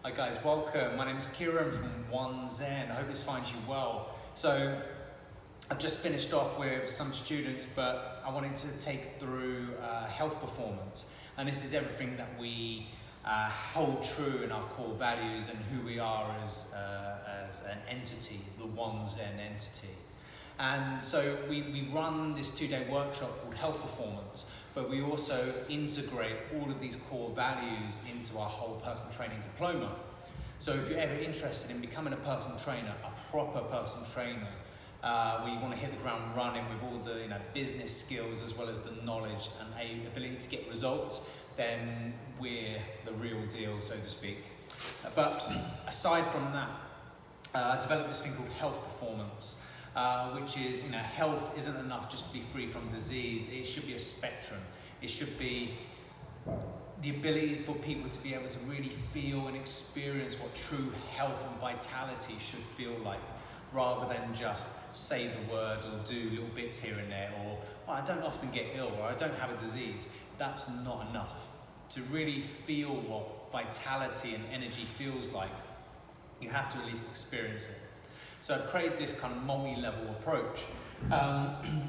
Hi guys, welcome. My name is Kieran from One Zen. I hope this finds you well. So I've just finished off with some students, but I wanted to take through health performance. And this is everything that we hold true in our core values and who we are as an entity, the One Zen entity. And so we run this 2-day workshop called Health Performance, but we also integrate all of these core values into our whole personal training diploma. So if you're ever interested in becoming a personal trainer, a proper personal trainer, where you want to hit the ground running with all the business skills as well as the knowledge and ability to get results, then we're the real deal, so to speak. But aside from that, I developed this thing called Health Performance. Which is, health isn't enough just to be free from disease. It should be a spectrum. It should be the ability for people to be able to really feel and experience what true health and vitality should feel like, rather than just say the words or do little bits here and there, or I don't often get ill, or I don't have a disease. That's not enough. To really feel what vitality and energy feels like, you have to at least experience it. So I've created this kind of multi-level approach, and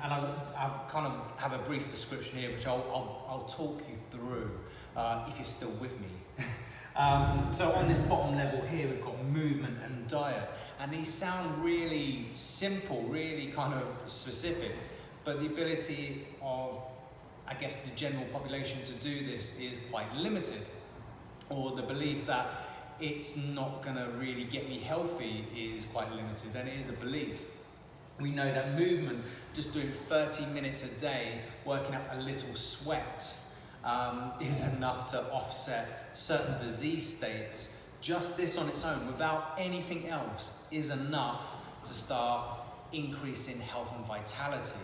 I'll kind of have a brief description here, which I'll talk you through if you're still with me. So on this bottom level here, we've got movement and diet, and these sound really simple, really kind of specific, but the ability of, I guess, the general population to do this is quite limited, or the belief that it's not going to really get me healthy is quite limited, and it is a belief. We know that movement, just doing 30 minutes a day, working up a little sweat, is enough to offset certain disease states. Just this on its own, without anything else, is enough to start increasing health and vitality.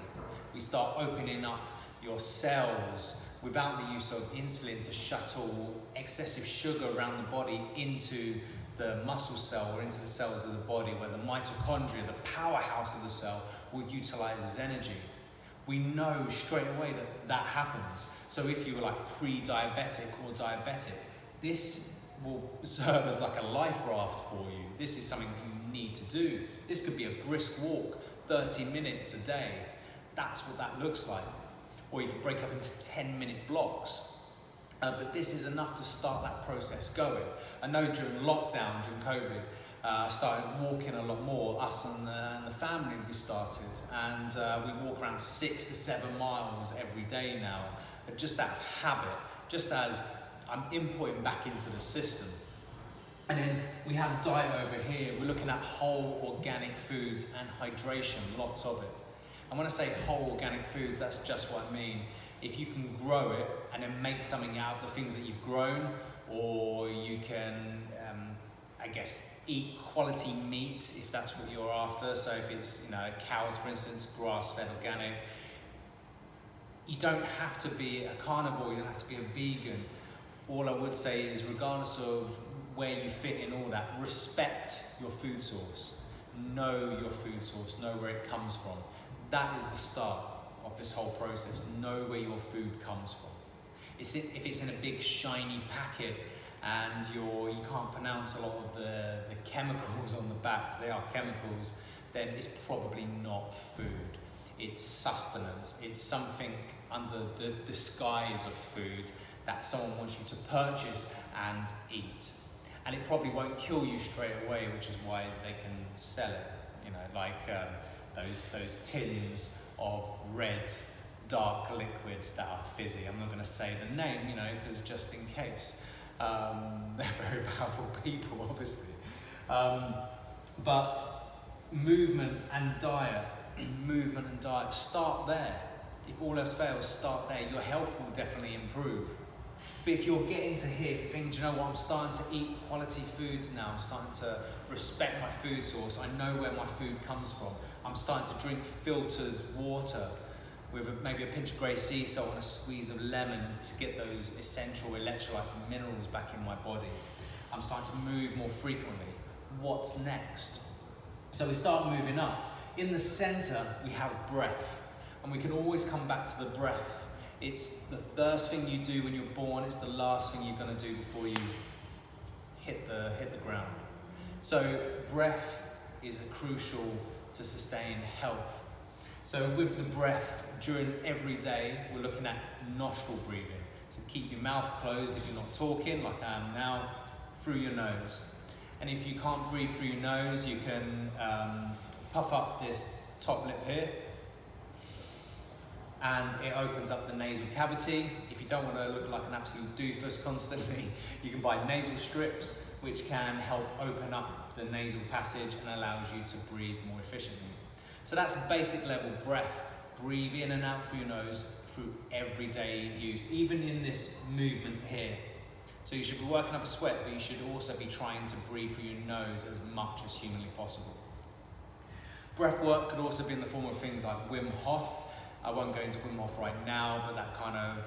We start opening up your cells without the use of insulin to shuttle excessive sugar around the body into the muscle cell or into the cells of the body, where the mitochondria, the powerhouse of the cell, will utilize as energy. We know straight away that happens. So if you were like pre-diabetic or diabetic, this will serve as like a life raft for you. This is something you need to do. This could be a brisk walk, 30 minutes a day. That's what that looks like. Or you can break up into 10-minute blocks. But this is enough to start that process going. I know during lockdown, during COVID, I started walking a lot more, us and the family we started. And we walk around 6 to 7 miles every day now, just out of habit, just as I'm inputting back into the system. And then we have diet over here. We're looking at whole organic foods and hydration, lots of it. And when I say whole organic foods, that's just what I mean. If you can grow it and then make something out of the things that you've grown, or you can, I guess, eat quality meat if that's what you're after. So if it's, cows, for instance, grass-fed organic. You don't have to be a carnivore, you don't have to be a vegan. All I would say is, regardless of where you fit in all that, respect your food source. Know your food source, know where it comes from. That is the start of this whole process. Know where your food comes from. If it's in a big shiny packet and you can't pronounce a lot of the chemicals on the back, 'cause they are chemicals, then it's probably not food. It's sustenance. It's something under the disguise of food that someone wants you to purchase and eat. And it probably won't kill you straight away, which is why they can sell it. Those tins of red, dark liquids that are fizzy. I'm not going to say the name, because just in case. They're very powerful people, obviously. But movement and diet, start there. If all else fails, start there. Your health will definitely improve. But if you're getting to here, if you think, I'm starting to eat quality foods now, I'm starting to respect my food source, I know where my food comes from, I'm starting to drink filtered water with maybe a pinch of grey sea salt and a squeeze of lemon to get those essential electrolytes and minerals back in my body, I'm starting to move more frequently. What's next? So we start moving up. In the center, we have breath, and we can always come back to the breath. It's the first thing you do when you're born, it's the last thing you're going to do before you hit the hit the ground. So breath is crucial to sustain health. So with the breath, during every day, we're looking at nostril breathing. So keep your mouth closed if you're not talking, like I am now, through your nose. And if you can't breathe through your nose, you can puff up this top lip here, and it opens up the nasal cavity. If you don't want to look like an absolute doofus constantly, you can buy nasal strips, which can help open up the nasal passage and allows you to breathe more efficiently. So that's basic level breath. Breathe in and out through your nose through everyday use, even in this movement here. So you should be working up a sweat, but you should also be trying to breathe through your nose as much as humanly possible. Breath work could also be in the form of things like Wim Hof. I won't go into Wim Hof right now, but that kind of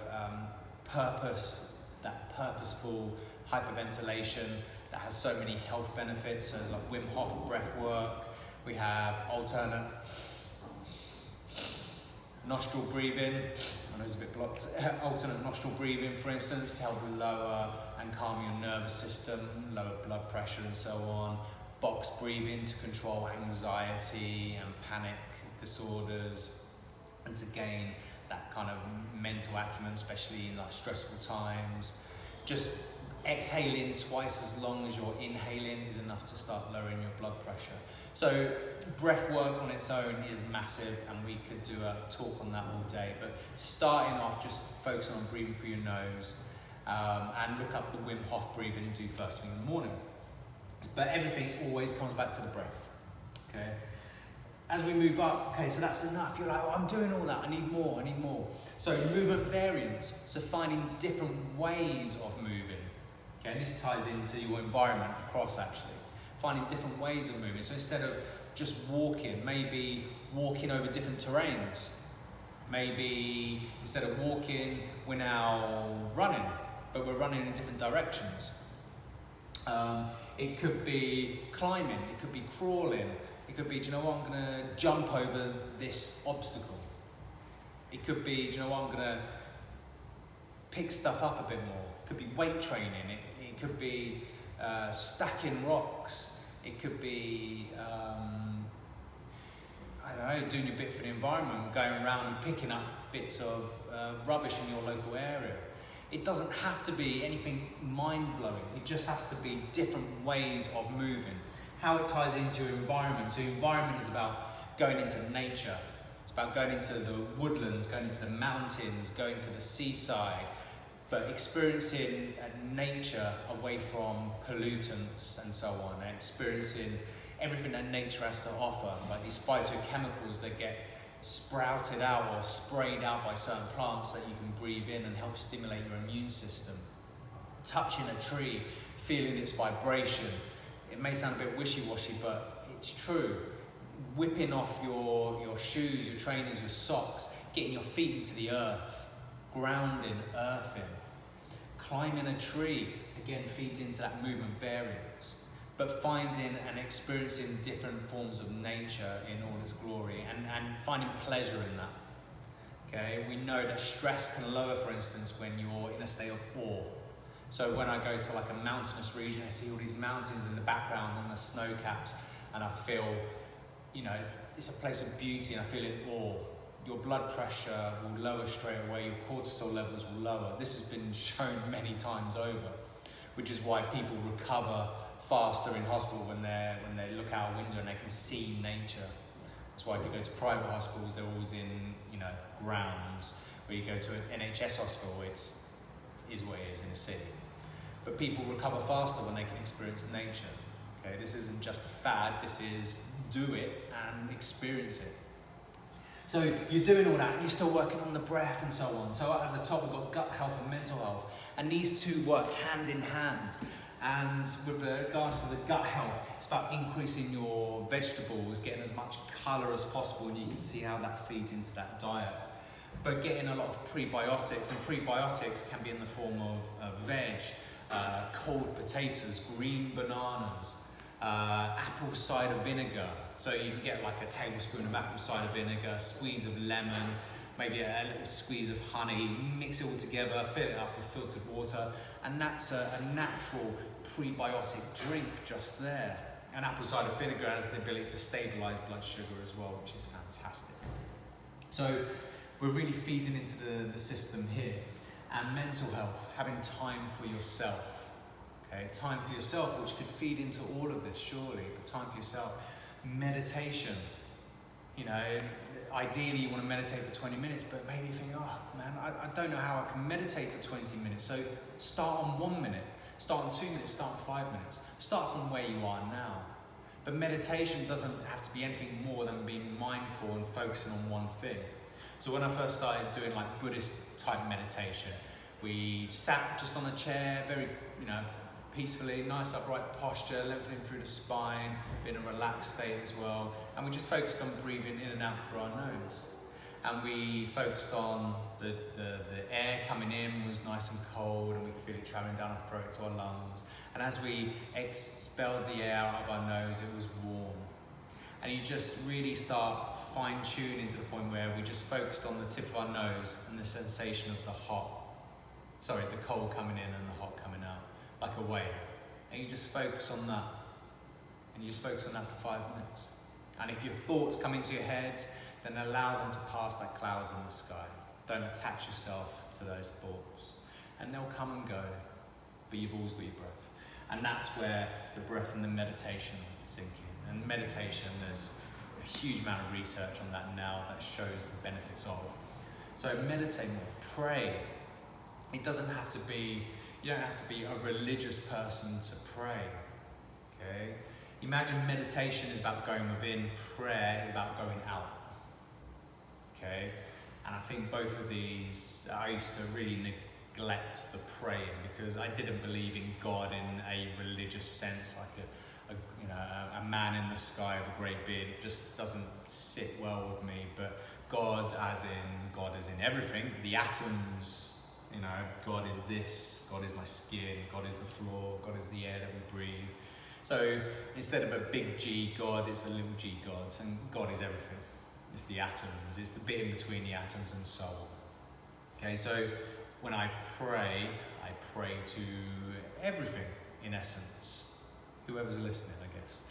purposeful hyperventilation that has so many health benefits. So like Wim Hof breath work. We have alternate nostril breathing. I know it's a bit blocked. Alternate nostril breathing, for instance, to help lower and calm your nervous system, lower blood pressure and so on. Box breathing to control anxiety and panic disorders, and to gain that kind of mental acumen, especially in like stressful times. Just exhaling twice as long as you're inhaling is enough to start lowering your blood pressure. So breath work on its own is massive, and we could do a talk on that all day, but starting off, just focusing on breathing through your nose, and look up the Wim Hof breathing and do first thing in the morning. But everything always comes back to the breath, okay? As we move up, okay, so that's enough. You're like, oh, I'm doing all that, I need more. So movement variance, so finding different ways of moving, okay? And this ties into your environment across, actually. Finding different ways of moving. So instead of just walking, maybe walking over different terrains. Maybe instead of walking, we're now running, but we're running in different directions. It could be climbing, it could be crawling, it could be, do you know what, I'm gonna jump over this obstacle. It could be, do you know what, I'm gonna pick stuff up a bit more. It could be weight training, it could be stacking rocks, it could be, I don't know, doing your bit for the environment, going around and picking up bits of rubbish in your local area. It doesn't have to be anything mind-blowing, it just has to be different ways of moving. How it ties into environment. So environment is about going into nature. It's about going into the woodlands, going into the mountains, going to the seaside, but experiencing nature away from pollutants and so on, and experiencing everything that nature has to offer, like these phytochemicals that get sprouted out or sprayed out by certain plants that you can breathe in and help stimulate your immune system. Touching a tree, feeling its vibration. It may sound a bit wishy-washy, but it's true. Whipping off your shoes, your trainers, your socks, getting your feet into the earth, grounding, earthing. Climbing a tree, again, feeds into that movement variance. But finding and experiencing different forms of nature in all its glory, and finding pleasure in that. Okay, we know that stress can lower, for instance, when you're in a state of awe. So when I go to like a mountainous region, I see all these mountains in the background and the snow caps, and I feel, you know, it's a place of beauty, and I feel in awe. Your blood pressure will lower straight away, your cortisol levels will lower. This has been shown many times over, which is why people recover faster in hospital when they look out a window and they can see nature. That's why if you go to private hospitals, they're always in, you know, grounds. Where you go to an NHS hospital, is what it is in a city. But people recover faster when they can experience nature. Okay, this isn't just a fad, this is do it and experience it. So you're doing all that and you're still working on the breath and so on. So at the top we've got gut health and mental health, and these two work hand in hand. And with regards to the gut health, it's about increasing your vegetables, getting as much colour as possible, and you can see how that feeds into that diet. But getting a lot of prebiotics, and prebiotics can be in the form of veg, cold potatoes, green bananas, apple cider vinegar. So you can get like a tablespoon of apple cider vinegar, a squeeze of lemon, maybe a little squeeze of honey, mix it all together, fill it up with filtered water, And that's a natural prebiotic drink just there. And apple cider vinegar has the ability to stabilize blood sugar as well, which is fantastic. So we're really feeding into the system here. And mental health, having time for yourself. Okay, time for yourself, which could feed into all of this, surely, but time for yourself. Meditation. You know, ideally you want to meditate for 20 minutes, but maybe you think, oh man, I don't know how I can meditate for 20 minutes. So start on 1 minute, start on 2 minutes, start on 5 minutes. Start from where you are now. But meditation doesn't have to be anything more than being mindful and focusing on one thing. So when I first started doing like Buddhist type meditation, we sat just on a chair, very, peacefully, nice upright posture, lengthening through the spine, in a relaxed state as well. And we just focused on breathing in and out through our nose. And we focused on the air coming in was nice and cold, and we could feel it traveling down our throat to our lungs. And as we expelled the air out of our nose, it was warm. And you just really start fine-tuning to the point where we just focused on the tip of our nose and the sensation of the cold coming in and the hot coming out, like a wave. And you just focus on that. And you just focus on that for 5 minutes. And if your thoughts come into your head, then allow them to pass like clouds in the sky. Don't attach yourself to those thoughts. And they'll come and go, but you've always got your breath. And that's where the breath and the meditation sink in. And meditation, there's a huge amount of research on that now that shows the benefits of. So meditate more, pray. It doesn't have to be, you don't have to be a religious person to pray, okay? Imagine meditation is about going within, prayer is about going out, okay? And I think both of these, I used to really neglect the praying because I didn't believe in God in a religious sense, like a man in the sky with a great beard. It just doesn't sit well with me. But God as in everything, the atoms, God is this, God is my skin, God is the floor, God is the air that we breathe. So instead of a big G God, it's a little g God, and God is everything. It's the atoms, it's the bit in between the atoms and soul. Okay, so when I pray to everything in essence. Whoever's listening, I guess.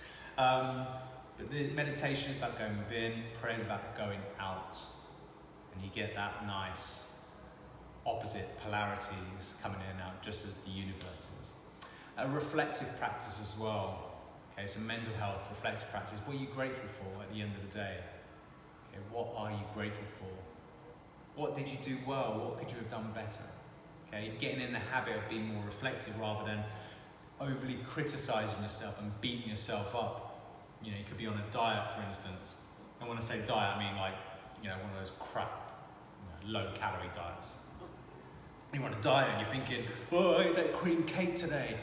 But the meditation is about going within, prayer is about going out. And you get that nice opposite polarities coming in and out, just as the universe is. A reflective practice as well. Okay, so mental health, reflective practice. What are you grateful for at the end of the day? Okay, what are you grateful for? What did you do well? What could you have done better? Okay, getting in the habit of being more reflective rather than overly criticizing yourself and beating yourself up. You could be on a diet, for instance. And when I say diet, I mean like, one of those crap, low-calorie diets. You're on a diet and you're thinking, oh, I ate that cream cake today.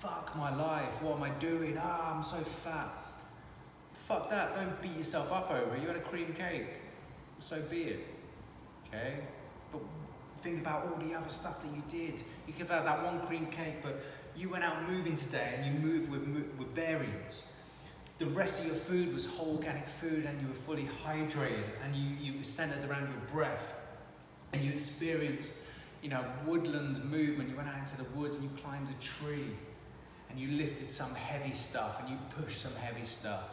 Fuck my life, what am I doing? I'm so fat. Fuck that, don't beat yourself up over it. You had a cream cake, so be it, okay? But think about all the other stuff that you did. You could have had that one cream cake, but you went out moving today and you moved with variance. The rest of your food was whole organic food and you were fully hydrated and you were centered around your breath and you experienced, woodland movement. You went out into the woods and you climbed a tree and you lifted some heavy stuff and you pushed some heavy stuff.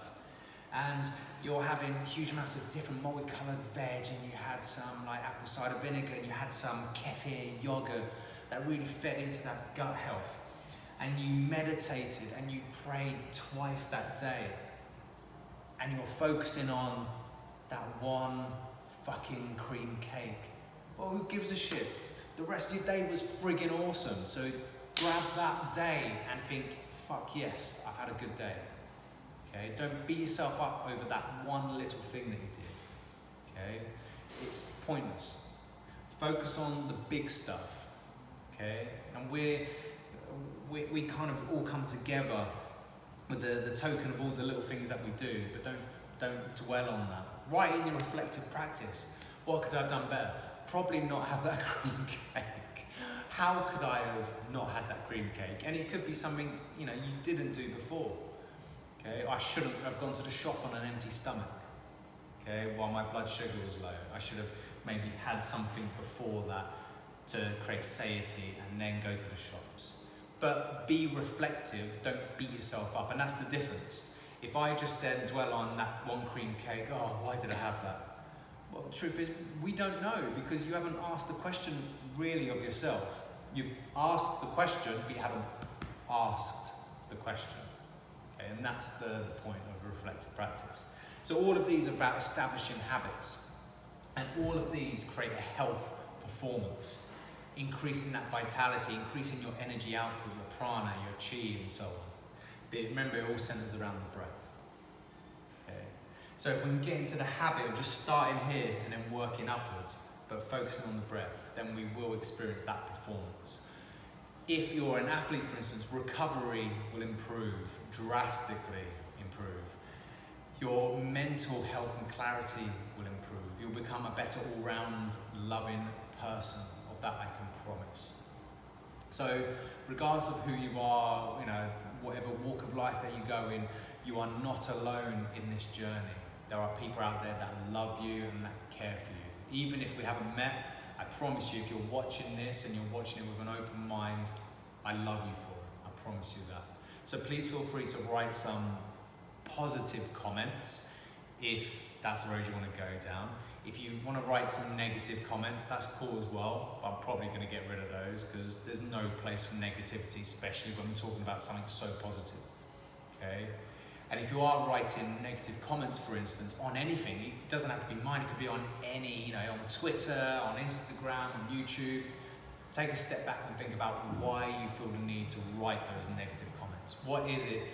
And you're having huge amounts of different multicolored veg, and you had some like apple cider vinegar, and you had some kefir yogurt that really fed into that gut health. And you meditated and you prayed twice that day. And you're focusing on that one fucking cream cake. Well, who gives a shit? The rest of your day was friggin' awesome. So grab that day and think, fuck yes, I've had a good day. Okay, don't beat yourself up over that one little thing that you did. Okay, it's pointless. Focus on the big stuff. Okay, and we kind of all come together with the token of all the little things that we do, but don't dwell on that. Write in your reflective practice. What could I have done better? Probably not have that cream cake. How could I have not had that cream cake? And it could be something you didn't do before. Okay, I shouldn't have gone to the shop on an empty stomach. Okay, while my blood sugar was low, I should have maybe had something before that to create satiety and then go to the shops. But be reflective, don't beat yourself up, and that's the difference. If I just then dwell on that one cream cake, oh, why did I have that? Well, the truth is, we don't know, because you haven't asked the question really of yourself. You've asked the question, but you haven't asked the question. Okay, and that's the point of a reflective practice. So all of these are about establishing habits, and all of these create a health performance, increasing that vitality, increasing your energy output, your prana, your chi, and so on. But remember, it all centers around the breath. Okay. So if we can get into the habit of just starting here and then working upwards, but focusing on the breath, then we will experience that performance. If you're an athlete, for instance, recovery will improve, drastically improve. Your mental health and clarity will improve. You'll become a better all-round loving person. Of that I can promise. So regardless of who you are, whatever walk of life that you go in, you are not alone in this journey. There are people out there that love you and that care for you. Even if we haven't met, I promise you, if you're watching this and you're watching it with an open mind, I love you for it. I promise you that. So please feel free to write some positive comments if that's the road you want to go down. If you want to write some negative comments, that's cool as well. But I'm probably going to get rid of those because there's no place for negativity, especially when we're talking about something so positive. Okay? And if you are writing negative comments, for instance, on anything, it doesn't have to be mine, it could be on any, on Twitter, on Instagram, on YouTube. Take a step back and think about why you feel the need to write those negative comments. What is it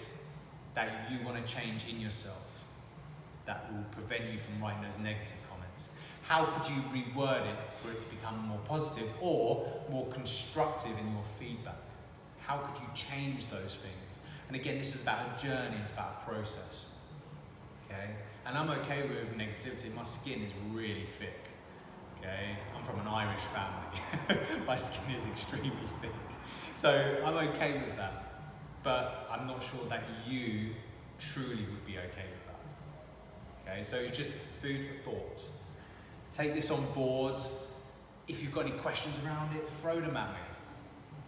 that you want to change in yourself that will prevent you from writing those negative comments? How could you reword it for it to become more positive or more constructive in your feedback? How could you change those things? And again, this is about a journey, it's about a process. Okay? And I'm okay with negativity. My skin is really thick. Okay? I'm from an Irish family. My skin is extremely thick. So I'm okay with that. But I'm not sure that you truly would be okay with that. Okay? So it's just food for thought. Take this on board. If you've got any questions around it, throw them at me.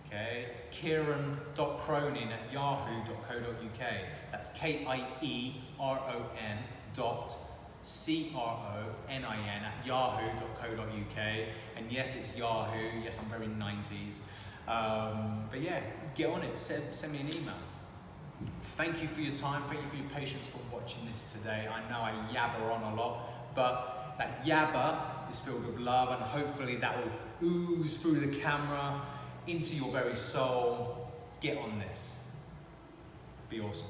Okay, it's kieran.cronin@yahoo.co.uk. That's KIERON.CRONIN@yahoo.co.uk. And yes, it's Yahoo. Yes, I'm very 90s. But yeah, get on it. Send me an email. Thank you for your time. Thank you for your patience for watching this today. I know I yabber on a lot, but that yabber is filled with love, and hopefully that will ooze through the camera into your very soul. Get on this. Be awesome.